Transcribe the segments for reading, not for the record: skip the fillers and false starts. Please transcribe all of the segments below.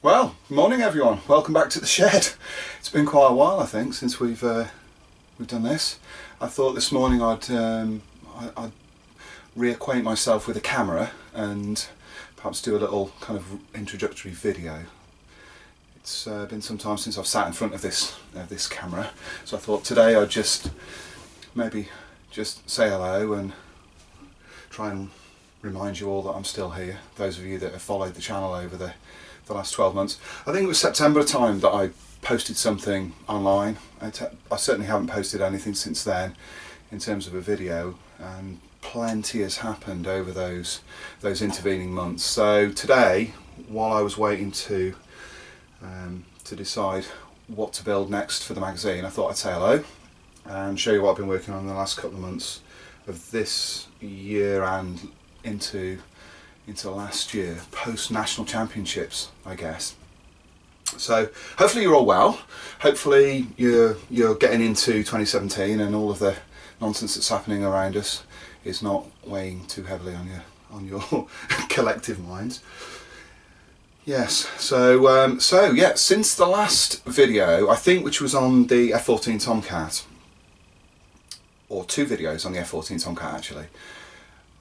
Well, morning everyone. Welcome back to the shed. It's been quite a while, I think, since we've done this. I thought this morning I'd reacquaint myself with a camera and perhaps do a little kind of introductory video. It's been some time since I've sat in front of this camera, so I thought today I'd maybe just say hello and try and remind you all that I'm still here. Those of you that have followed the channel over the last 12 months. I think it was September time that I posted something online. I certainly haven't posted anything since then in terms of a video, and plenty has happened over those intervening months. So today, while I was waiting to decide what to build next for the magazine, I thought I'd say hello and show you what I've been working on in the last couple of months of this year and into last year, post National Championships, I guess. So hopefully you're all well. Hopefully you're getting into 2017 and all of the nonsense that's happening around us is not weighing too heavily on your collective minds. Yes. So yeah, since the last video, I think, which was on the F-14 Tomcat, or two videos on the F-14 Tomcat actually,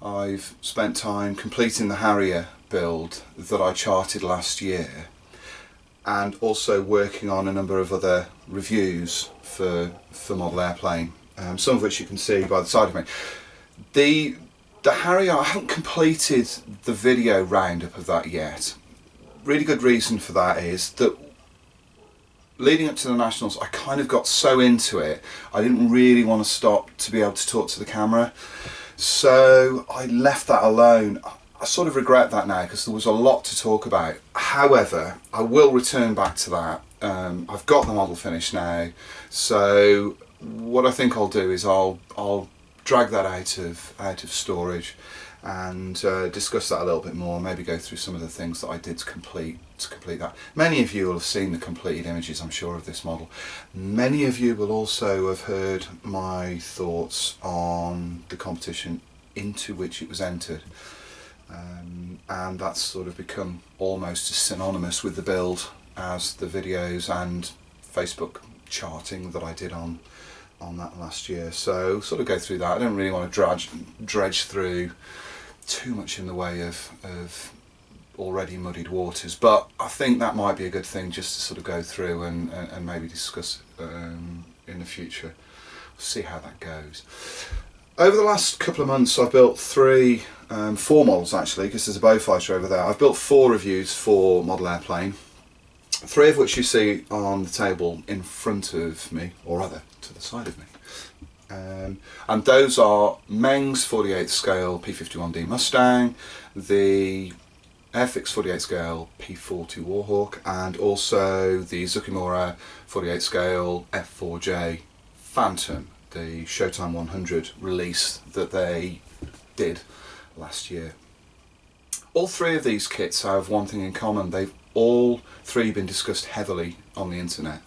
I've spent time completing the Harrier build that I charted last year, and also working on a number of other reviews for model airplane, some of which you can see by the side of me. The Harrier, I haven't completed the video roundup of that yet. Really good reason for that is that leading up to the Nationals, I kind of got so into it, I didn't really want to stop to be able to talk to the camera. So I left that alone. I sort of regret that now because there was a lot to talk about. However, I will return back to that. I've got the model finished now, so what I think I'll do is I'll drag that out of storage and discuss that a little bit more. Maybe go through some of the things that I did to complete that. Many of you will have seen the completed images, I'm sure, of this model. Many of you will also have heard my thoughts on the competition into which it was entered, and that's sort of become almost as synonymous with the build as the videos and Facebook charting that I did on that last year. So sort of go through that. I don't really want to dredge through too much in the way of already muddied waters, but I think that might be a good thing just to sort of go through and maybe discuss in the future. We'll see how that goes. Over the last couple of months I've built four models actually, because there's a Beaufighter over there. I've built 4 reviews for model airplane, 3 of which you see on the table in front of me, or rather to the side of me. And those are Meng's 48th scale P-51D Mustang, the Airfix 48 scale P-40 Warhawk, and also the Zoukei-Mura 48 scale F4J Phantom, the Showtime 100 release that they did last year. All 3 of these kits have one thing in common: they've all 3 been discussed heavily on the internet.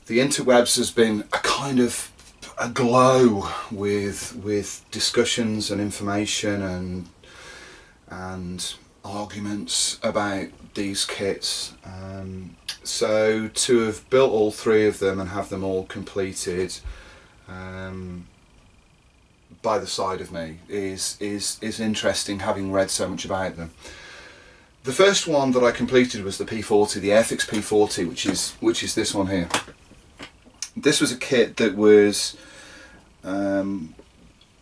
The interwebs has been a kind of aglow with discussions and information and arguments about these kits. So to have built all 3 of them and have them all completed by the side of me is interesting, having read so much about them. The first one that I completed was the P40, the Airfix P40, which is this one here. This was a kit that was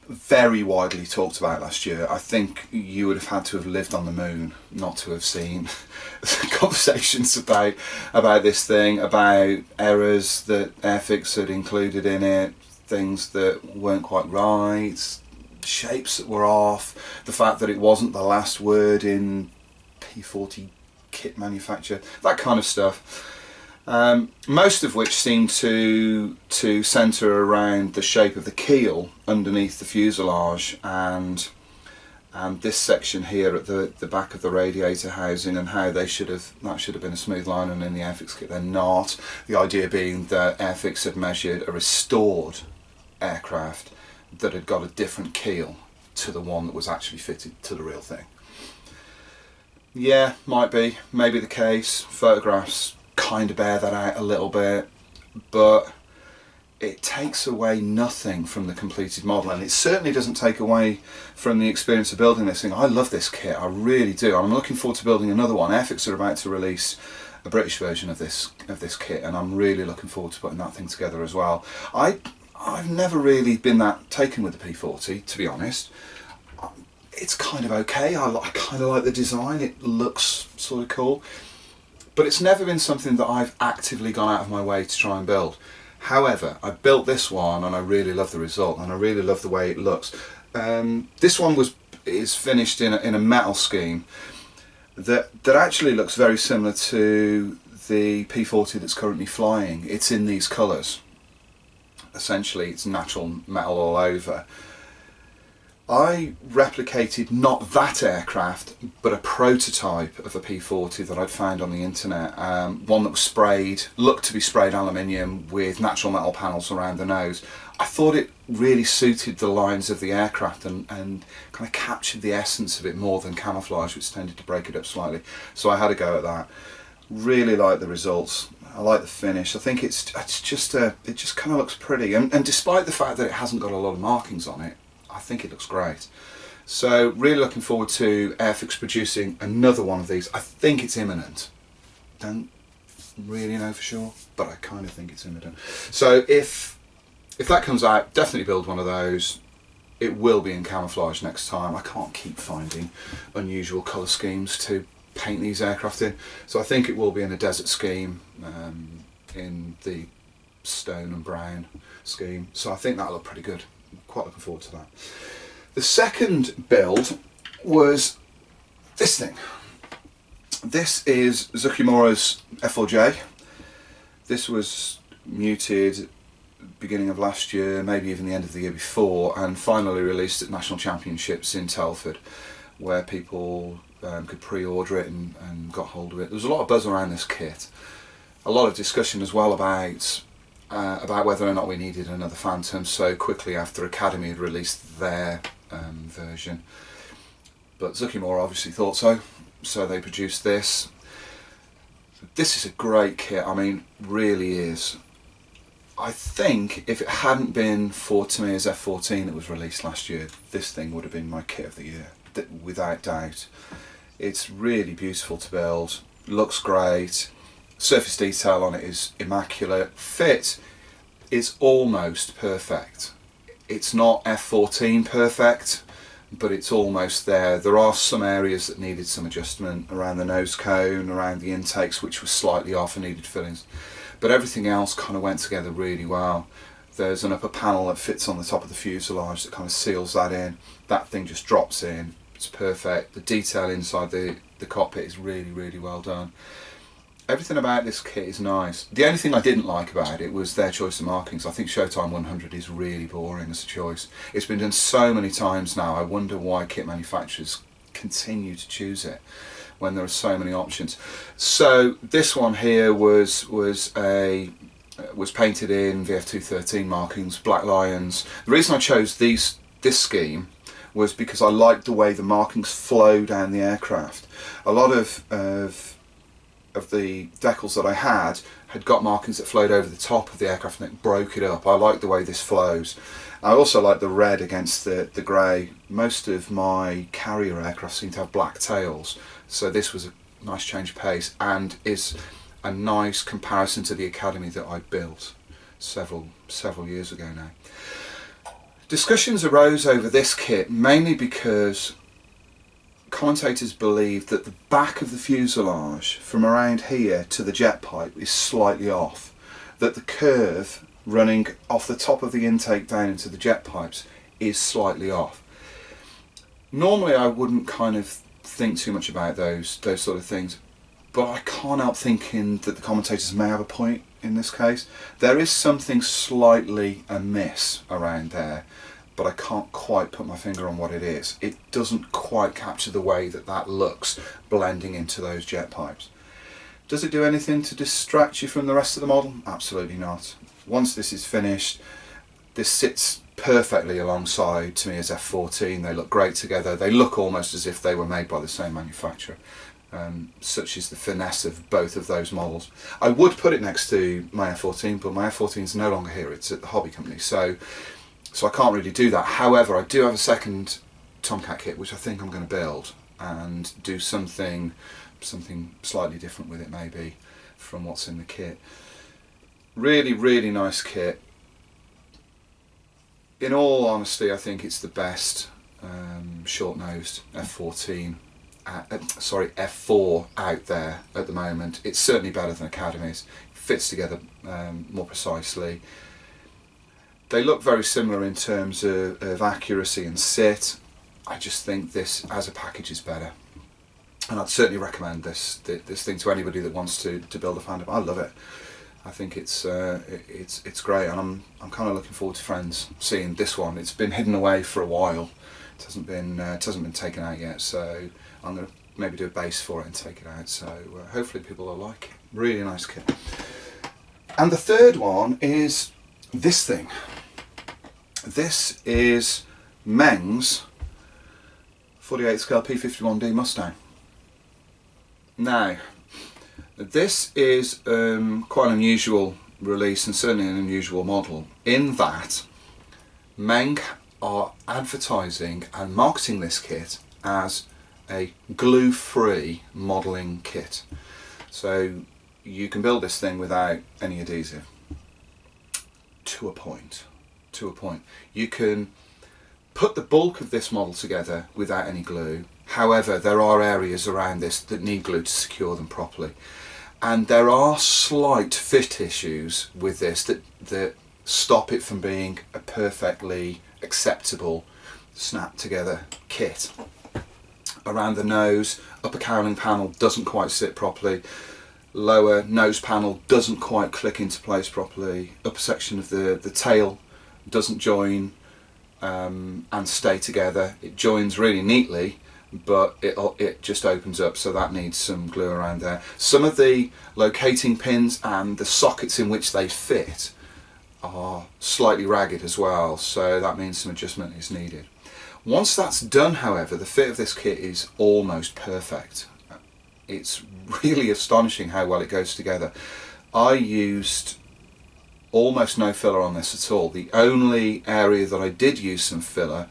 very widely talked about last year. I think you would have had to have lived on the moon not to have seen conversations about this thing, about errors that Airfix had included in it, things that weren't quite right, shapes that were off, the fact that it wasn't the last word in P40 kit manufacture, that kind of stuff. Most of which seem to centre around the shape of the keel underneath the fuselage and this section here at the back of the radiator housing, and how that should have been a smooth line, and in the Airfix kit they're not. The idea being that Airfix had measured a restored aircraft that had got a different keel to the one that was actually fitted to the real thing. Yeah, might be, maybe the case. Photographs kind of bear that out a little bit, but it takes away nothing from the completed model, and it certainly doesn't take away from the experience of building this thing. I love this kit, I really do. I'm looking forward to building another one. Airfix are about to release a British version of this kit, and I'm really looking forward to putting that thing together as well. I've never really been that taken with the P40, to be honest. It's kind of okay. I kind of like the design. It looks sort of cool, but it's never been something that I've actively gone out of my way to try and build. However, I built this one and I really love the result, and I really love the way it looks. This one is finished in a metal scheme that actually looks very similar to the P40 that's currently flying. It's in these colours. Essentially, it's natural metal all over. I replicated not that aircraft, but a prototype of a P40 that I'd found on the internet. One that was sprayed, looked to be sprayed aluminium with natural metal panels around the nose. I thought it really suited the lines of the aircraft and kind of captured the essence of it more than camouflage, which tended to break it up slightly. So I had a go at that. Really like the results. I like the finish. I think it just kind of looks pretty. And despite the fact that it hasn't got a lot of markings on it, I think it looks great. So really looking forward to Airfix producing another one of these. I think it's imminent. Don't really know for sure, but I kind of think it's imminent. So if that comes out, definitely build one of those. It will be in camouflage next time. I can't keep finding unusual colour schemes to paint these aircraft in. So I think it will be in a desert scheme, in the stone and brown scheme. So I think that'll look pretty good. Quite looking forward to that. The second build was this thing. This is Zoukei-Mura's F4J. This was muted beginning of last year, maybe even the end of the year before, and finally released at National Championships in Telford, where people could pre-order it and got hold of it. There was a lot of buzz around this kit. A lot of discussion as well about whether or not we needed another Phantom so quickly after Academy had released their version. But Zoukei-Mura obviously thought so, so they produced this. This is a great kit, I mean, really is. I think if it hadn't been for Tamiya's F14 that was released last year, this thing would have been my kit of the year, without doubt. It's really beautiful to build, looks great. Surface detail on it is immaculate. Fit is almost perfect. It's not F14 perfect, but it's almost there. There are some areas that needed some adjustment around the nose cone, around the intakes, which was slightly off and needed fillings. But everything else kind of went together really well. There's an upper panel that fits on the top of the fuselage that kind of seals that in. That thing just drops in. It's perfect. The detail inside the cockpit is really, really well done. Everything about this kit is nice. The only thing I didn't like about it was their choice of markings. I think Showtime 100 is really boring as a choice. It's been done so many times now, I wonder why kit manufacturers continue to choose it when there are so many options. So this one here was painted in VF213 markings, black lions. The reason I chose this scheme was because I liked the way the markings flow down the aircraft. A lot of the decals that I had got markings that flowed over the top of the aircraft and it broke it up. I like the way this flows. I also like the red against the grey. Most of my carrier aircraft seem to have black tails, so this was a nice change of pace and is a nice comparison to the Academy that I built several years ago now. Discussions arose over this kit mainly because commentators believe that the back of the fuselage from around here to the jet pipe is slightly off, that the curve running off the top of the intake down into the jet pipes is slightly off. Normally I wouldn't kind of think too much about those sort of things, but I can't help thinking that the commentators may have a point in this case. There is something slightly amiss around there, but I can't quite put my finger on what it is. It doesn't quite capture the way that looks blending into those jet pipes. Does it do anything to distract you from the rest of the model? Absolutely not. Once this is finished, this sits perfectly alongside Tamiya's F14. They look great together. They look almost as if they were made by the same manufacturer. such is the finesse of both of those models. I would put it next to my F14, but my F14 is no longer here, it's at the hobby company, so I can't really do that. However, I do have a second Tomcat kit which I think I'm going to build and do something slightly different with it, maybe, from what's in the kit. Really, really nice kit. In all honesty, I think it's the best short-nosed F4 out there at the moment. It's certainly better than Academy's. It fits together more precisely. They look very similar in terms of accuracy and sit. I just think this as a package is better, and I'd certainly recommend this thing to anybody that wants to build a fandom. I love it. I think it's great, and I'm kind of looking forward to friends seeing this one. It's been hidden away for a while. It hasn't been taken out yet, so I'm going to maybe do a base for it and take it out. So hopefully people will like it. Really nice kit. And the third one is this thing. This is Meng's 48 scale P-51D Mustang. Now, this is quite an unusual release, and certainly an unusual model, in that Meng are advertising and marketing this kit as a glue-free modelling kit. So you can build this thing without any adhesive, to a point. You can put the bulk of this model together without any glue. However, there are areas around this that need glue to secure them properly. And there are slight fit issues with this that stop it from being a perfectly acceptable snap together kit. Around the nose, upper cowling panel doesn't quite sit properly. Lower nose panel doesn't quite click into place properly. Upper section of the tail doesn't join and stay together. It joins really neatly, but it just opens up, so that needs some glue around there. Some of the locating pins and the sockets in which they fit are slightly ragged as well, so that means some adjustment is needed. Once that's done, however, the fit of this kit is almost perfect. It's really astonishing how well it goes together. I used almost no filler on this at all. The only area that I did use some filler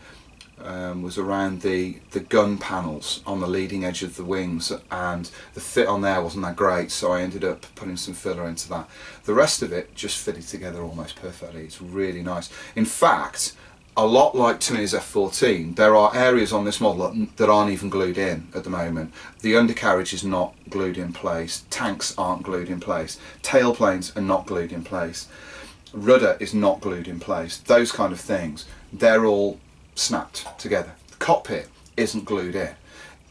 was around the gun panels on the leading edge of the wings, and the fit on there wasn't that great, so I ended up putting some filler into that. The rest of it just fitted together almost perfectly. It's really nice. In fact, a lot like Tamiya's F14, there are areas on this model that aren't even glued in at the moment. The undercarriage is not glued in place, tanks aren't glued in place, tailplanes are not glued in place, rudder is not glued in place, those kind of things. They're all snapped together. The cockpit isn't glued in,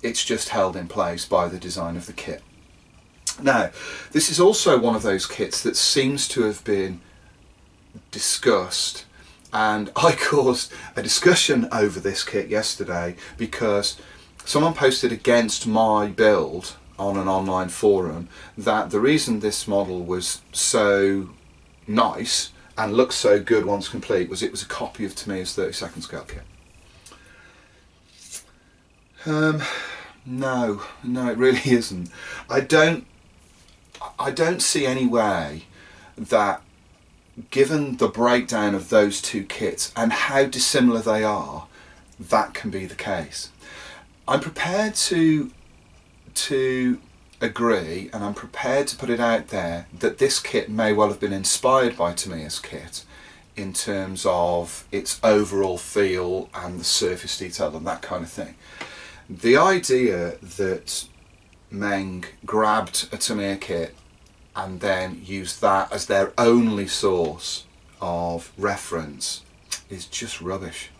it's just held in place by the design of the kit. Now, this is also one of those kits that seems to have been discussed, and I caused a discussion over this kit yesterday because someone posted against my build on an online forum that the reason this model was so nice and looked so good once complete was it was a copy of Tamiya's 32nd scale kit. No, it really isn't. I don't see any way that, given the breakdown of those two kits and how dissimilar they are, that can be the case. I'm prepared to agree, and I'm prepared to put it out there, that this kit may well have been inspired by Tamiya's kit in terms of its overall feel and the surface detail and that kind of thing. The idea that Meng grabbed a Tamiya kit and then used that as their only source of reference is just rubbish.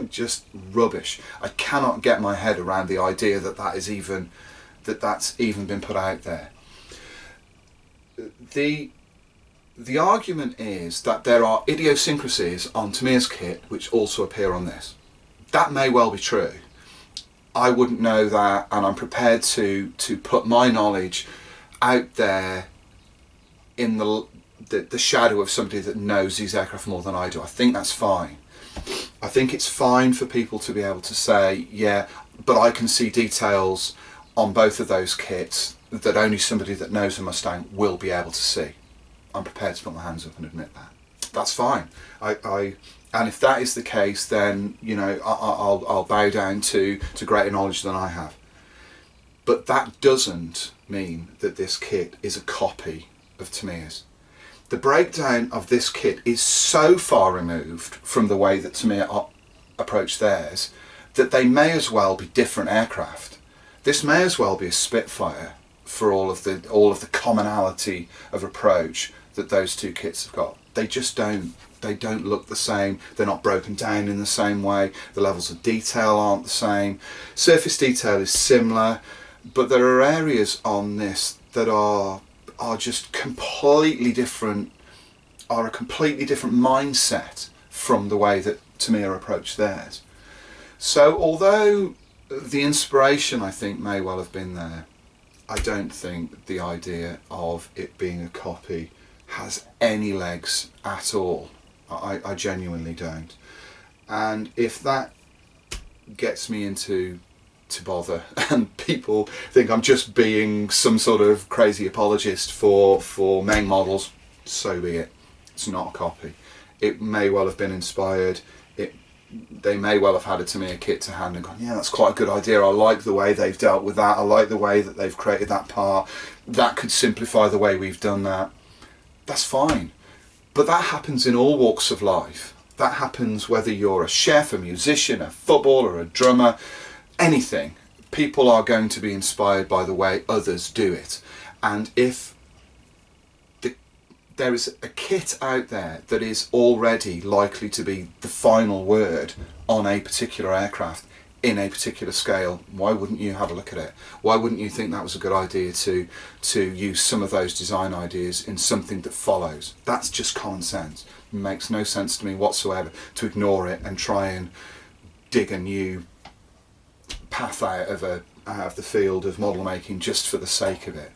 Just rubbish. I cannot get my head around the idea that that's even been put out there. The argument is that there are idiosyncrasies on Tamiya's kit which also appear on this. That may well be true. I wouldn't know that, and I'm prepared to put my knowledge out there in the shadow of somebody that knows these aircraft more than I do. I think that's fine. I think it's fine for people to be able to say, yeah, but I can see details on both of those kits that only somebody that knows a Mustang will be able to see. I'm prepared to put my hands up and admit that. That's fine. And if that is the case, then you know I'll bow down to greater knowledge than I have. But that doesn't mean that this kit is a copy of Tamiya's. The breakdown of this kit is so far removed from the way that Tamiya approached theirs that they may as well be different aircraft. This may as well be a Spitfire for all of the commonality of approach that those two kits have got. They just don't. They don't look the same. They're not broken down in the same way. The levels of detail aren't the same. Surface detail is similar, but there are areas on this that are just completely different, are a completely different mindset from the way that Tamiya approached theirs. So although the inspiration, I think, may well have been there, I don't think the idea of it being a copy has any legs at all. I genuinely don't. And if that gets me into bother and people think I'm just being some sort of crazy apologist for Meng models, so be it. It's not a copy. It may well have been inspired. They may well have had a Tamiya kit to hand and gone, yeah, that's quite a good idea. I like the way they've dealt with that. I like the way that they've created that part. That could simplify the way we've done that. That's fine. But that happens in all walks of life. That happens whether you're a chef, a musician, a footballer, a drummer, anything. People are going to be inspired by the way others do it. And if there is a kit out there that is already likely to be the final word on a particular aircraft in a particular scale, why wouldn't you have a look at it? Why wouldn't you think that was a good idea to use some of those design ideas in something that follows? That's just common sense. It makes no sense to me whatsoever to ignore it and try and dig a new path out of the field of model making just for the sake of it.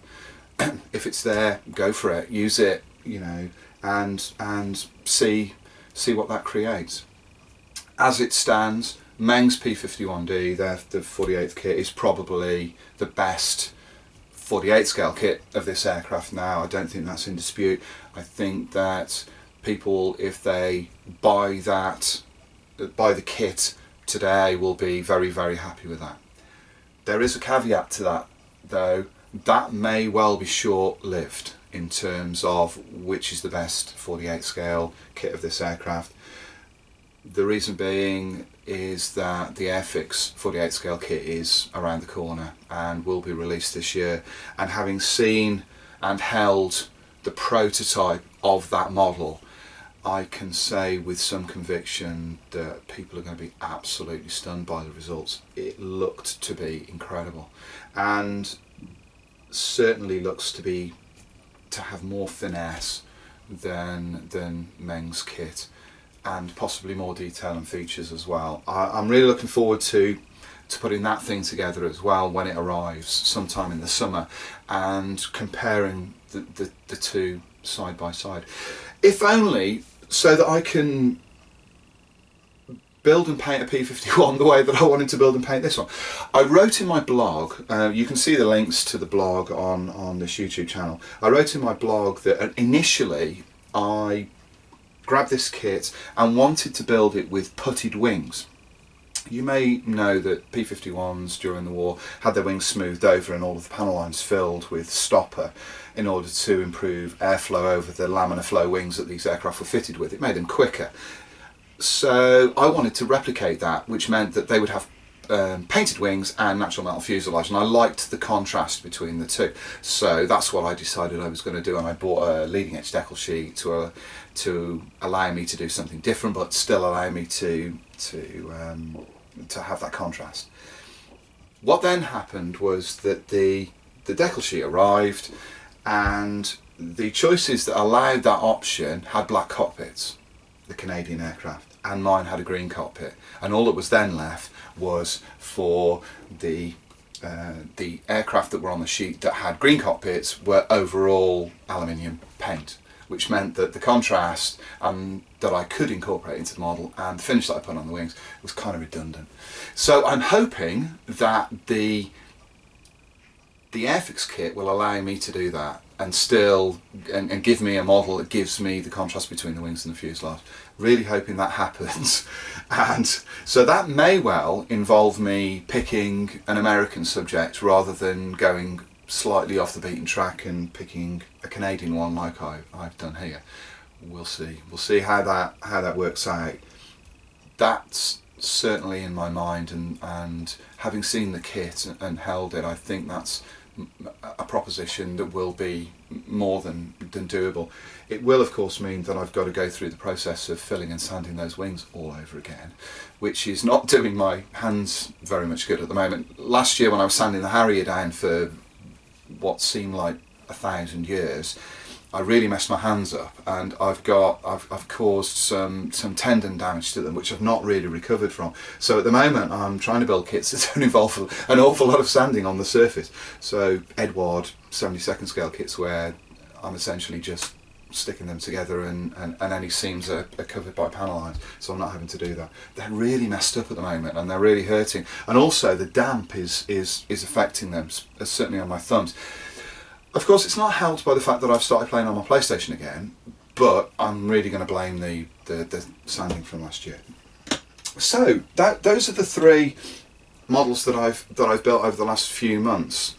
If it's there, go for it, use it, you know, and see what that creates. As it stands, Meng's P-51D, the 48th kit, is probably the best 48 scale kit of this aircraft now. I don't think that's in dispute. I think that people, if they buy the kit today, will be very, very happy with that. There is a caveat to that though. That may well be short-lived in terms of which is the best 48 scale kit of this aircraft. The reason being is that the Airfix 48 scale kit is around the corner and will be released this year, and having seen and held the prototype of that model, I can say with some conviction that people are going to be absolutely stunned by the results. It looked to be incredible, and certainly looks to have more finesse than Meng's kit, and possibly more detail and features as well. I'm really looking forward to putting that thing together as well when it arrives sometime in the summer, and comparing the two side by side, if only so that I can build and paint a P-51 the way that I wanted to build and paint this one. I wrote in my blog, you can see the links to the blog on this YouTube channel. I wrote in my blog that initially I grabbed this kit and wanted to build it with putted wings. You may know that P-51s during the war had their wings smoothed over and all of the panel lines filled with stopper in order to improve airflow over the laminar flow wings that these aircraft were fitted with. It made them quicker. So I wanted to replicate that, which meant that they would have painted wings and natural metal fuselage, and I liked the contrast between the two. So that's what I decided I was going to do, and I bought a leading edge decal sheet to allow me to do something different, but still allow me to have that contrast. What then happened was that the decal sheet arrived, and the choices that allowed that option had black cockpits, the Canadian aircraft, and mine had a green cockpit, and all that was then left was for the aircraft that were on the sheet that had green cockpits were overall aluminium paint, which meant that the contrast that I could incorporate into the model and the finish that I put on the wings was kind of redundant. So I'm hoping that the The Airfix kit will allow me to do that and still and give me a model that gives me the contrast between the wings and the fuselage. Really hoping that happens. And so that may well involve me picking an American subject rather than going slightly off the beaten track and picking a Canadian one like I've done here. We'll see. We'll see how that works out. That's certainly in my mind, and having seen the kit and held it, I think that's a proposition that will be more than doable. It will of course mean that I've got to go through the process of filling and sanding those wings all over again, which is not doing my hands very much good at the moment. Last year when I was sanding the Harrier down for what seemed like 1,000 years, I really messed my hands up, and I've caused some tendon damage to them, which I've not really recovered from. So at the moment I'm trying to build kits that don't involve an awful lot of sanding on the surface. So Edward 72nd scale kits where I'm essentially just sticking them together and any seams are covered by panel lines, so I'm not having to do that. They're really messed up at the moment and they're really hurting, and also the damp is affecting them, certainly on my thumbs. Of course, it's not helped by the fact that I've started playing on my PlayStation again, but I'm really going to blame the sanding from last year. So those are the 3 models that I've built over the last few months.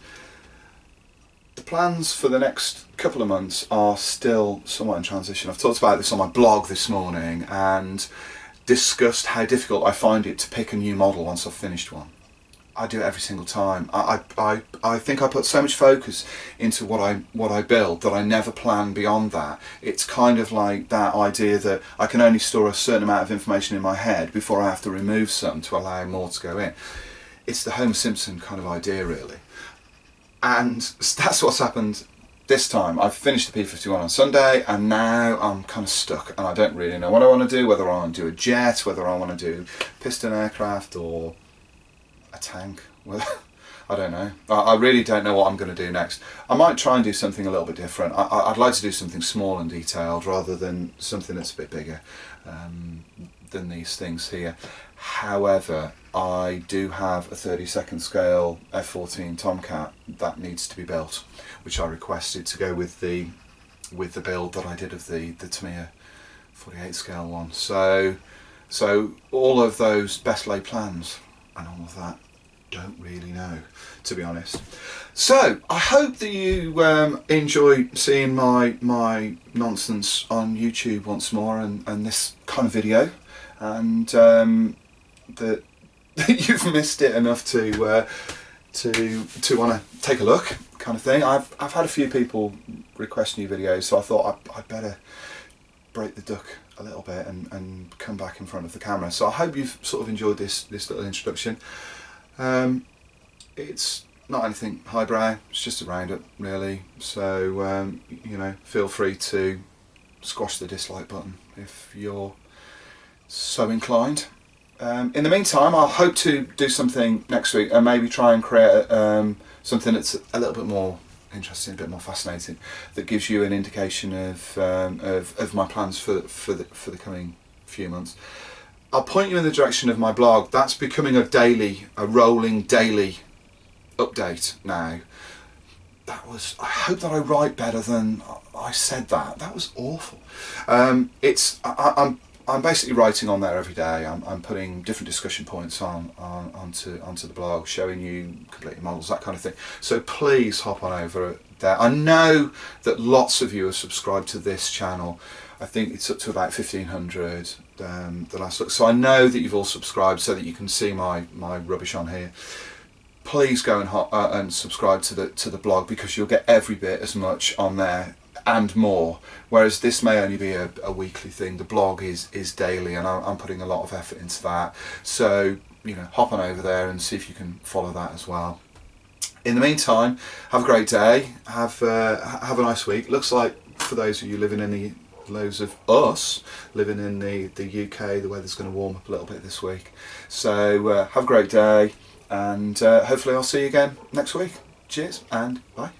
The plans for the next couple of months are still somewhat in transition. I've talked about this on my blog this morning and discussed how difficult I find it to pick a new model once I've finished one. I do it every single time. I think I put so much focus into what I build that I never plan beyond that. It's kind of like that idea that I can only store a certain amount of information in my head before I have to remove some to allow more to go in. It's the Homer Simpson kind of idea, really. And that's what's happened this time. I've finished the P-51 on Sunday, and now I'm kind of stuck and I don't really know what I want to do, whether I want to do a jet, whether I want to do piston aircraft or a tank. Well, I don't know. I really don't know what I'm going to do next. I might try and do something a little bit different. I'd like to do something small and detailed rather than something that's a bit bigger than these things here. However, I do have a 32nd scale F-14 Tomcat that needs to be built, which I requested to go with the build that I did of the Tamiya 48 scale one. So all of those best laid plans and all of that, don't really know, to be honest. So I hope that you enjoy seeing my nonsense on YouTube once more, and this kind of video, and that you've missed it enough to want to take a look, kind of thing. I've had a few people request new videos, so I thought I'd better break the duck a little bit and come back in front of the camera. So I hope you've sort of enjoyed this little introduction. It's not anything highbrow, it's just a roundup really, so you know, feel free to squash the dislike button if you're so inclined. In the meantime, I'll hope to do something next week and maybe try and create something that's a little bit more interesting, a bit more fascinating, that gives you an indication of my plans for the coming few months. I'll point you in the direction of my blog. That's becoming a rolling daily update now. I hope that I write better than I said that. That was awful. I'm basically writing on there every day. I'm putting different discussion points onto the blog, showing you completed models, that kind of thing. So please hop on over there. I know that lots of you are subscribed to this channel. I think it's up to about 1,500 the last look. So I know that you've all subscribed so that you can see my rubbish on here. Please go and subscribe to the blog, because you'll get every bit as much on there and more, whereas this may only be a weekly thing. The blog is daily, and I'm putting a lot of effort into that. So, you know, hop on over there and see if you can follow that as well. In the meantime, have a great day, have a nice week. Looks like for those of you living in those of us living in the UK, the weather's going to warm up a little bit this week. So have a great day, and hopefully I'll see you again next week. Cheers and bye.